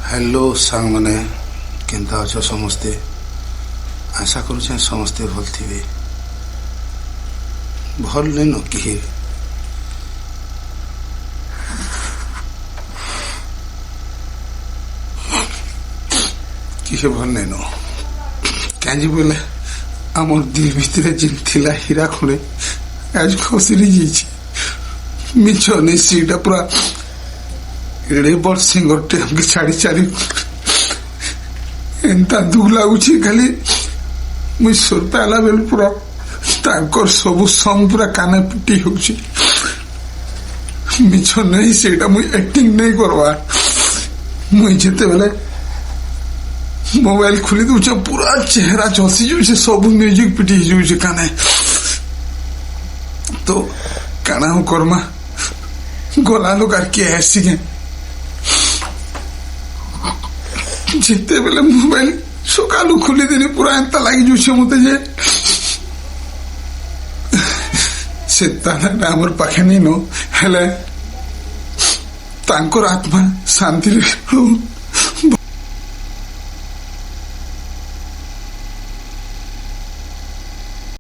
hello सांग मैंने Kenta अच्छो समस्ते आशा करुचे समस्ते भल थे भल नहीं न कि किसे भल नहीं न कहीं बोले आम दिल भितर जिन थिला हीरा खुणे आज खसरी जाइए मिछ नहीं सीटा पूरा एड़े बड़ सिंगरटे हमके छाड़ी छाड़ी एंता दुख लगुच खाली मुझ सुर पाला बेल पूरा तांकर सबु सॉन्ग पूरा काने पिटी होउची मिछ नहीं सेटा मुझ एक्टिंग नहीं करवा मुझ जेते बेले मोबाइल खुली दूच पूरा चेहरा चसी जाउछे सब म्यूजिक पिटी जाउछे काने तो काना हो करमा गला लोग आर के ऐसी के जिते बेले मोबाइल सकालू खुली दिने पूरा एंता लगी जुछे मते जे से ताना हमर पाखे नहीं नो हेले तांकर आत्मा शांति रे